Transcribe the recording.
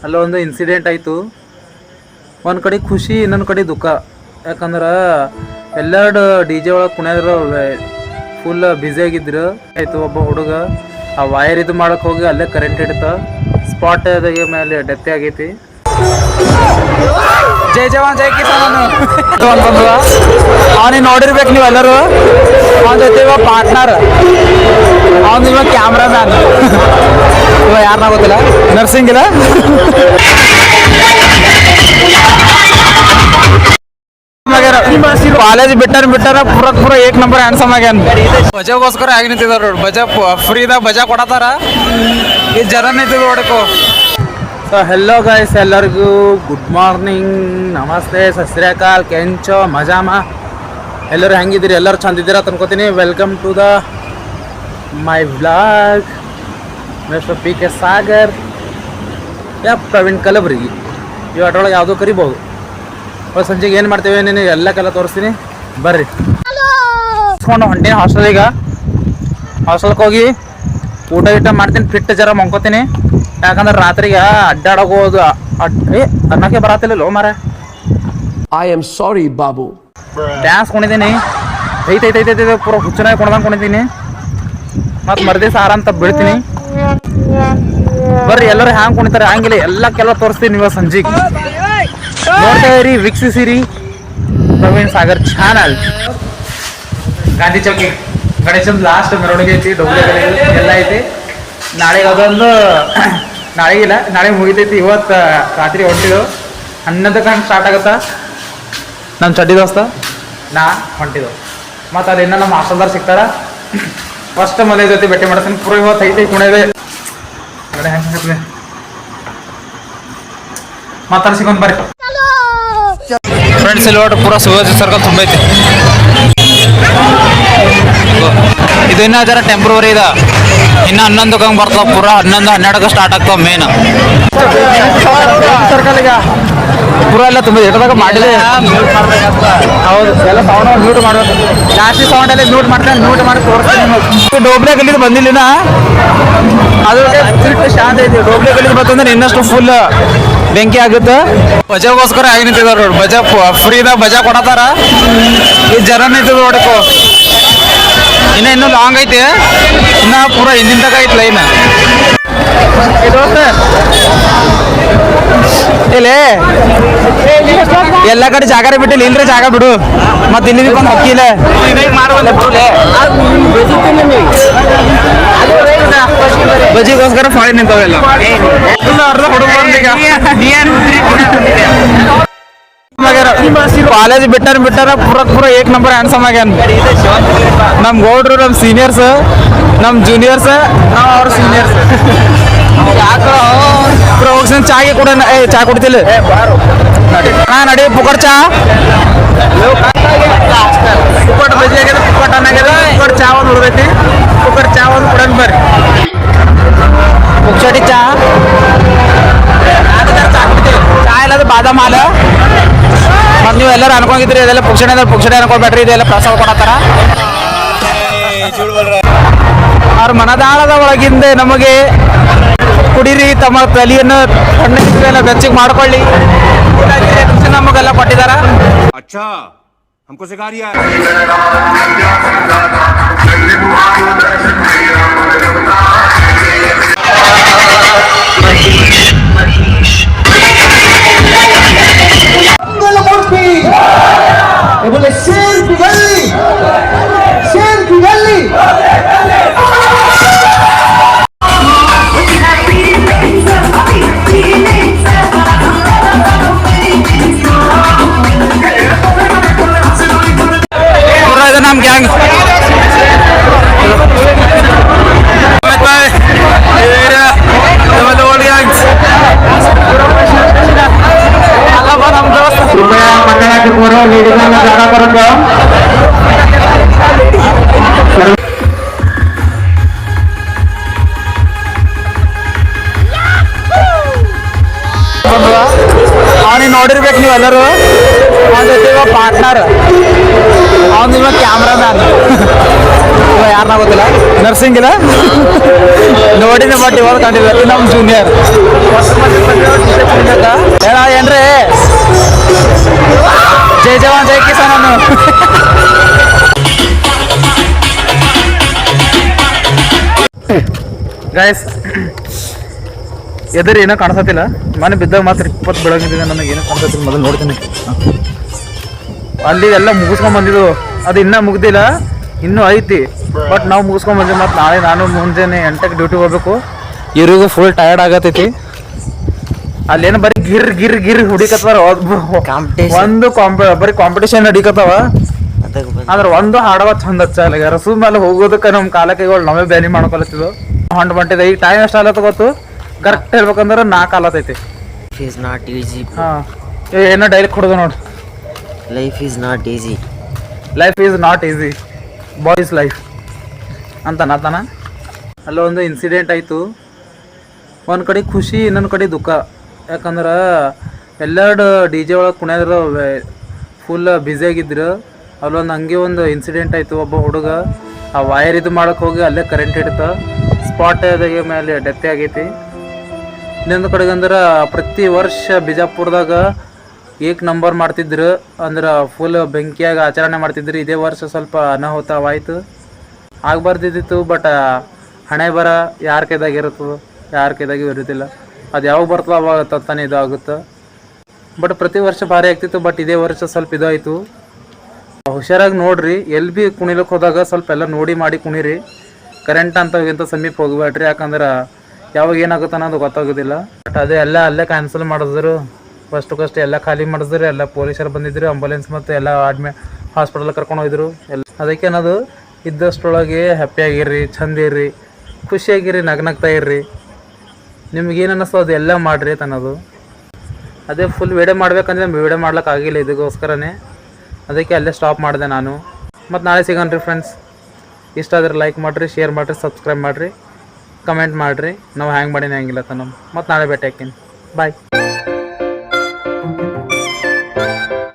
ಅಲ್ಲೊಂದು ಇನ್ಸಿಡೆಂಟ್ ಆಯಿತು. ಒಂದು ಕಡೆ ಖುಷಿ, ಇನ್ನೊಂದು ಕಡೆ ದುಃಖ. ಯಾಕಂದ್ರೆ ಎಲ್ಲೆರಡು ಡಿ ಜೆ ಒಳಗೆ ಕುಣಿಯೋರು ಫುಲ್ ಬ್ಯುಸಿಯಾಗಿದ್ರು. ಆಯಿತು, ಒಬ್ಬ ಹುಡುಗ ಆ ವೈರ್ ಇದು ಮಾಡೋಕೆ ಹೋಗಿ ಅಲ್ಲೇ ಕರೆಂಟ್ ಹಿಡಿತ, ಸ್ಪಾಟ್ ಮೇಲೆ ಡೆತ್ ಆಗೈತಿ. ಜೈ ಜವಾನ್ ಜೈ ಕಿಸಾನ್ ಅಂತಂದ. ಅವನಿಗೆ ನೋಡಿರ್ಬೇಕು ನೀವೆಲ್ಲರೂ. ಅವನ ಜೊತೆ ಇವಾಗ ಪಾರ್ಟ್ನರ್, ಅವನು ಇವಾಗ ಕ್ಯಾಮ್ರಾಮ್ಯಾನ್. ಇವಾಗ ಯಾರನ್ನ ಗೊತ್ತಿಲ್ಲ, ನರ್ಸಿಂಗ್ ಇಲ್ಲ. ಕಾಲೇಜ್ ಬಿಟ್ಟಾರ ಪೂರ ಏಕ್ ನಂಬರ್ ಹ್ಯಾಂಡ್ಸಮ್ ಆಗ್ಯಾನ. ಬಜಾಗೋಸ್ಕರ ಆಗಿ ನಿಂತಿದಾರ ನೋಡಿ. ಬಜಾ ಫ್ರೀದಾಗ ಬಜಾ ಕೊಡತಾರ, ಈ ಜನ ನಿಂತಿದ್ ನೋಡಕು. ಸೊ ಹೆಲೋ ಗೈಸ್, ಎಲ್ಲರಿಗೂ ಗುಡ್ ಮಾರ್ನಿಂಗ್, ನಮಸ್ತೆ, ಸತ್ ಶ್ರೀ ಅಕಾಲ್, ಕೆಂಚೋ ಮಜಾಮ. ಎಲ್ಲರೂ ಹೆಂಗಿದ್ದೀರಿ? ಎಲ್ಲರೂ ಚಂದಿದ್ದೀರಾ ಅನ್ಕೋತೀನಿ. Welcome to the my vlog. Mister P K Sagar Praveen Kalaburagi. ಈ ಆಟೊಳಗೆ ಯಾವುದೋ ಕರಿಬೋದು. ಸಂಜೆಗೆ ಏನು ಮಾಡ್ತೇವೆ ನೀನು ಎಲ್ಲಕ್ಕೆಲ್ಲ ತೋರಿಸ್ತೀನಿ, ಬರ್ರಿ. ಹೊಂಟೀನಿ ಹಾಸ್ಟೆಲಿಗೆ. ಹಾಸ್ಟೆಲ್ಗೆ ಹೋಗಿ ಊಟ ಗೀಟ ಮಾಡ್ತೀನಿ, ಫಿಟ್ ಜರ ಮಂಕೋತೀನಿ. ಯಾಕಂದ್ರೆ ರಾತ್ರಿಗೆ ಅಡ್ಡಾಡೋಗೋದು ಅನ್ನಕ್ಕೆ ಬರತ್ತಿಲ್ಲ ಮಾರ. ಐ ಆಮ್ ಸಾರಿ ಬಾಬು. ಡ್ಯಾನ್ಸ್ ಕುಣಿದೀನಿ, ಐತೈತೈತೈತೆ ಪೂರ ಹುಚ್ಚನಾಗಿ ಕುಣ್ದಂಗೆ ಕುಣಿತೀನಿ. ಮತ್ತು ಮರದಿ ಸಾರ ಅಂತ ಬೀಳ್ತೀನಿ. ಬರ್ರಿ ಎಲ್ಲರೂ ಹ್ಯಾಂಗೆ ಕುಣಿತಾರೆ ಹಂಗಿಲ್ಲ, ಎಲ್ಲಕ್ಕೆಲ್ಲ ತೋರಿಸ್ತೀನಿ. ನೀವು ಸಂಜೆಗೆ ನೋಡ್ತಾ ಇರಿ, ವೀಕ್ಷಿಸಿರಿ ಪ್ರವೀಣ್ ಸಾಗರ್ ಚಾನಲ್. ಗಾಂಧಿ ಚೌಕಿ ಗಣೇಶನ್ ಲಾಸ್ಟ್ ಮೆರವಣಿಗೆ ಐತಿ, ಡೊಬ್ಲೆ ಎಲ್ಲ ಐತಿ. ನಾಳೆಗೆ ಅದೊಂದು, ನಾಳೆಗಿಲ್ಲ, ನಾಳೆ ಮುಗಿತೈತಿ. ಇವತ್ತು ರಾತ್ರಿ ಹೊಂಟಿದ್ದು 11 ಗಂಟೆ ಸ್ಟಾರ್ಟ್ ಆಗುತ್ತಾ. ನಮ್ಮ ಚಡ್ಡಿ ದೋಸ್ತ ನಾ ಹೊಂಟಿದ್ದು. ಮತ್ತು ಅದೇನ ನಮ್ಮ ಹಾಸ್ಟೆಲ್ದಾರ್ ಸಿಗ್ತಾರ. ಫಸ್ಟ್ ಮನೆ ಜೊತೆ ಭೇಟಿ ಮಾಡ್ತೀನಿ. ಪೂರ ಇವತ್ತು ಐತಿ ಕುಣಿದೆ ಹೆಂಗೆ ಮಾತಾಡಿ ಸಿಗೊಂಡು ಬರ್ರಿ ಫ್ರೆಂಡ್ಸ್. ಇಲ್ಲಿ ನೋಡ್ರಿ ಪೂರ ಶಿವಾಜಿ ಸರ್ಕಲ್ ತುಂಬ ಐತಿ. ಇದು ಇನ್ನೂ ಜರ ಟೆಂಪ್ರವರಿ ಇದೆ. ಇನ್ನು 11 ಹಂಗೆ ಬರ್ತವೆ. ಪೂರ 11, 12 ಸ್ಟಾರ್ಟ್ ಆಗ್ತಾವ ಮೇನ್ ಸರ್ಕಲ್ಗೆ. ಪೂರ ಎಲ್ಲ ತುಂಬ ಎಟದಾಗ ಮಾಡಿದೆ. ಹೌದು, ಎಲ್ಲ ಸೌಂಡ್ ಮ್ಯೂಟ್ ಮಾಡ್ಬೇಕು. ಜಾಸ್ತಿ ಸೌಂಡ್ ಎಲ್ಲ ಮ್ಯೂಟ್ ಮಾಡ್ತಾರೆ, ಮ್ಯೂಟ್ ಮಾಡಿ ತೋರಿಸ್ತೀನಿ. ಡೋಬ್ಲೆ ಗಲ್ಲಿದು ಬಂದಿಲ್ಲ, ಅದು ಶಾಂತ ಐತಿ. ಡೋಬ್ಲೆ ಗಲ್ಲಿದು ಬಂತಂದ್ರೆ ಇನ್ನಷ್ಟು ಫುಲ್ ಬೆಂಕಿ ಆಗುತ್ತೆ. ಬಜಾಗೋಸ್ಕರ ಆಗಿ ನಿಂತಿದಾರ ನೋಡಿ. ಬಜಾ ಫ್ರೀದಾಗ ಬಜಾ ಕೊಡತಾರ, ಈ ಜನ ನಿಂತಿದ್ ನೋಡಕು. ಇನ್ನೂ ಲಾಂಗ್ ಐತಿ, ಇನ್ನ ಪೂರ ಹಿಂದಿನ ತಗ ಐತಿ ಲೈನ್. ಇಲ್ಲೇ ಎಲ್ಲ ಕಡೆ ಜಾಗ ಬಿಟ್ಟಿಲ್ಲ, ಇಲ್ರಿ ಜಾಗ ಬಿಡು. ಮತ್ತೆ ಇಲ್ಲಿ ಒಂದು ಹಕ್ಕಿಲ್ಲ ಬಜಿಗೋಸ್ಕರ ಫಾಳಿ ನಿಂತವೆಲ್ಲ. ಅರ್ಧ ಹುಡುಗ ಕಾಲೇಜ್ ಬಿಟ್ಟಾರ ಪೂರ ಏಕ್ ನಂಬರ್ ಹ್ಯಾಂಡ್ಸಮ್ ಆಗ್ಯಾನ. ನಮ್ ಗೌಡ್ರು, ನಮ್ ಸೀನಿಯರ್ಸ್, ನಮ್ ಜೂನಿಯರ್ಸ್, ನಾವ್ ಅವ್ರ ಸೀನಿಯರ್ಸ್. ಹೋಗ್ಸನ್ ಚಾಗೆ ಕೂಡ ಚಾ ಕುಡ್ತಿಲ್ಲ. ನಡಿ ಪುಕ್ಕಟ್ ಚಾ, ಪುಕ್ಕಟ್ ಬಜಿ ಆಗ್ಯದ, ಪುಕ್ಕಟ್ ಅನ್ನ ಆಗ್ಯದ. ಪುಕ್ಕಟ್ ಚಾ ಒಂದು ಹುಡುಗೈತಿ, ಪುಕ್ಕಟ್ ಚಾ ಒಂದು ಕುಡನ್ ಬರ್ರಿ. ಪುಕ್ಷಟಿ ಚಾ ಚಾ ಇಲ್ಲದ ಬಾದಾಮ್ ಹಾಲು. ಮತ್ತು ನೀವು ಎಲ್ಲರೂ ಅನ್ಕೊಂಡಿದ್ರಿ ಇದೆಲ್ಲ ಪುಕ್ಷಣಿ ಅನ್ಕೊಳ್ಬೇಡ್ರಿ, ಇದೆಲ್ಲ ಪ್ರಸಾದ ಕೊಡತ್ತಾರ. ಅವ್ರ ಮನದಾಳದ ಒಳಗಿಂದ ನಮಗೆ ಕುಡೀರಿ, ತಮ್ಮ ತಲೆಯನ್ನು ಕಣ್ಣಿಗೆಲ್ಲ ಬೆಚ್ಚಗೆ ಮಾಡ್ಕೊಳ್ಳಿ ನಮಗೆಲ್ಲ ಕೊಟ್ಟಿದಾರ. बोले शेर की गली, शेर की गली. पूरा इधर नाम गैंग कृपया मंडळाचे पोरं लेडीजांना जागा करून द्या. ಅವನಿಗೆ ನೋಡಿರ್ಬೇಕು ನೀವೆಲ್ಲರೂ. ಅವನ ಜೊತೆ ಇವಾಗ ಪಾರ್ಟ್ನರ್, ಅವನು ಇವಾಗ ಕ್ಯಾಮ್ರಾಮ್ಯಾನ್. ಇವಾಗ ಯಾರನ್ನ ಗೊತ್ತಿಲ್ಲ, ನರ್ಸಿಂಗ್ ಇಲ್ಲ. ನೋಡಿನ ಬಟ್ ಇವಾಗ ಕಂಡಿಲ್ಲ, ನಮ್ಮ ಜೂನಿಯರ್. ಗಾಯ್ಸ್ ಎದುರು ಏನೋ ಕಾಣಿಸತ್ತಿಲ್ಲ, ಮನೆ ಬಿದ್ದಾಗ ಮಾತ್ರ 20 ಬೆಳಗಿದ್ದೆ, ನನಗೆ ಏನೋ ಕಾಣಿಸತ್ತಿಲ್ಲ. ಮೊದಲು ನೋಡ್ತೀನಿ. ಅಲ್ಲಿ ಎಲ್ಲ ಮುಗಿಸ್ಕೊಂಡ್ ಬಂದಿದ್ದು, ಅದು ಇನ್ನೂ ಮುಗ್ದಿಲ್ಲ, ಇನ್ನೂ ಐತಿ. ಬಟ್ ನಾವು ಮುಗಿಸ್ಕೊಂಡ್ ಬಂದ್ವಿ. ಮತ್ತು ನಾಳೆ ನಾನು ಮುಂಜಾನೆ 8ಕ್ಕೆ ಡ್ಯೂಟಿಗೆ ಹೋಗ್ಬೇಕು. ಇವ್ರಿಗೂ ಫುಲ್ ಟಯರ್ಡ್ ಆಗತ್ತೈತಿ. ಅಲ್ಲೇನು ಬರೀ ಗಿರ್ ಗಿರ್ ಗಿರ್ ಹುಡಿಕತ್ತವ. ಒಂದು ಬರೀ ಕಾಂಪಿಟೇಷನ್ ನಡಿಕತ್ತವ. ಆದ್ರೆ ಒಂದು ಹಾಡವ ಚಂದ ಹಚ್ಚಲ್ಲ. ರಸೂ ಮೇಲೆ ಹೋಗೋದಕ್ಕೆ ನಮ್ಮ ಕಾಲಕೈಗಳು ನಾವೇ ಬ್ಯಾನಿ ಮಾಡ್ಕೊಳತ್ತಿದ್ವು. ಹೊಂಡ್ ಬಂಟಿದೆ. ಈಗ ಟೈಮ್ ಎಷ್ಟು ಆಲತ್ತ ಗೊತ್ತು? ಕರೆಕ್ಟ್ ಹೇಳ್ಬೇಕಂದ್ರೆ 4 ಆಲತ್ತೈತಿ. ಹಾಂ, ಏನೋ ಡೈರೆಕ್ಟ್ ಕೊಡೋದು ನೋಡಿ. Life is not easy. Life is not easy, boys life ಅಂತ ನಾತಾನ. ಅಲ್ಲೊಂದು ಇನ್ಸಿಡೆಂಟ್ ಆಯಿತು. ಒಂದು ಕಡೆ ಖುಷಿ, ಇನ್ನೊಂದು ಕಡೆ ದುಃಖ. ಯಾಕಂದ್ರೆ ಎಲ್ಲೆರಡು ಡಿ ಜೆ ಒಳಗೆ ಕುಣಿಯೋದ್ರ ಫುಲ್ ಬ್ಯುಸಿಯಾಗಿದ್ರು. ಅಲ್ಲೊಂದು ಹಂಗೆ ಒಂದು ಇನ್ಸಿಡೆಂಟ್ ಆಯಿತು. ಒಬ್ಬ ಹುಡುಗ ಆ ವೈರ್ ಇದು ಮಾಡೋಕೆ ಹೋಗಿ ಅಲ್ಲೇ ಕರೆಂಟ್ ಹಿಡಿತ, ಸ್ಪಾಟ್ ಮೇಲೆ ಡೆತ್ ಆಗೈತಿ. ಇನ್ನೊಂದು ಕಡೆಗೆ ಅಂದ್ರೆ ಪ್ರತಿ ವರ್ಷ ಬಿಜಾಪುರದಾಗ ಏಕ್ ನಂಬರ್ ಮಾಡ್ತಿದ್ರು, ಅಂದ್ರೆ ಫುಲ್ ಬೆಂಕಿಯಾಗಿ ಆಚರಣೆ ಮಾಡ್ತಿದ್ರು. ಇದೇ ವರ್ಷ ಸ್ವಲ್ಪ ಅನಾಹುತವಾಯಿತು, ಆಗಬಾರ್ದಿತ್ತು. ಬಟ್ ಹಣೆ ಬರ ಯಾರ ಕೈದಾಗಿರುತ್ತದೋ, ಯಾರ ಕೈದಾಗಿ ಇರೋದಿಲ್ಲ. ಅದು ಯಾವಾಗ ಬರ್ತದೋ ಅವಾಗ ತಾನೇ ಇದು ಆಗುತ್ತೆ. ಬಟ್ ಪ್ರತಿ ವರ್ಷ ಭಾರಿ ಆಗ್ತಿತ್ತು. ಬಟ್ ಇದೇ ವರ್ಷ ಸ್ವಲ್ಪ ಇದಾಯಿತು. ಹುಷಾರಾಗಿ ನೋಡ್ರಿ. ಎಲ್ಲಿ ಭೀ ಕುಣಿಲಕ್ಕೆ ಹೋದಾಗ ಸ್ವಲ್ಪ ಎಲ್ಲ ನೋಡಿ ಮಾಡಿ ಕುಣಿರಿ. ಕರೆಂಟ್ ಅಂತವಿಂತ ಸಮೀಪ ಹೋಗ್ಬೇಡ್ರಿ, ಯಾಕಂದ್ರೆ ಯಾವಾಗ ಏನಾಗುತ್ತೆ ಅನ್ನೋದು ಗೊತ್ತಾಗೋದಿಲ್ಲ. ಬಟ್ ಅದೇ ಎಲ್ಲ ಅಲ್ಲೇ ಕ್ಯಾನ್ಸಲ್ ಮಾಡಿದ್ರು. ಫಸ್ಟ್ ಎಲ್ಲ ಖಾಲಿ ಮಾಡಿದ್ರು. ಎಲ್ಲ ಪೊಲೀಸರು ಬಂದಿದ್ರು, ಆಂಬುಲೆನ್ಸ್ ಮತ್ತು ಎಲ್ಲ ಹಾಸ್ಪಿಟಲ್ ಕರ್ಕೊಂಡು ಹೋಗಿದ್ರು. ಎಲ್ಲ ಅದಕ್ಕೆ ಅನ್ನೋದು ಇದ್ದಷ್ಟರೊಳಗೆ ಹ್ಯಾಪಿಯಾಗಿರ್ರಿ, ಚಂದ ಇರ್ರಿ, ಖುಷಿಯಾಗಿರ್ರಿ, ನಗ್ನಗ್ತಾ ಇರ್ರಿ. ನಿಮ್ಗೇನು ಅನ್ನಿಸ್ತೋ ಅದು ಎಲ್ಲ ಮಾಡಿರಿ ಅನ್ನೋದು. ಅದೇ ಫುಲ್ ವಿಡಿಯೋ ಮಾಡ್ಬೇಕಂದ್ರೆ ವಿಡಿಯೋ ಮಾಡ್ಲಿಕ್ಕಾಗಿಲ್ಲ, ಇದಕ್ಕೋಸ್ಕರನೇ. ಅದಕ್ಕೆ ಅಲ್ಲೇ ಸ್ಟಾಪ್ ಮಾಡಿದೆ ನಾನು. ಮತ್ತು ನಾಳೆ ಸಿಗೋಣ ಫ್ರೆಂಡ್ಸ್. ಇಷ್ಟ ಆದ್ರೆ ಲೈಕ್ ಮಾಡಿರಿ, ಶೇರ್ ಮಾಡಿರಿ, ಸಬ್ಸ್ಕ್ರೈಬ್ ಮಾಡಿರಿ, ಕಮೆಂಟ್ ಮಾಡಿರಿ. ನಾವು ಹ್ಯಾಂಗೆ ಮಾಡೀನಿ ಹ್ಯಾಂಗಿಲ್ಲ ನಮ್ಮ. ಮತ್ತು ನಾಳೆ ಭೇಟಿ ಹಾಕೀನಿ. ಬಾಯ್.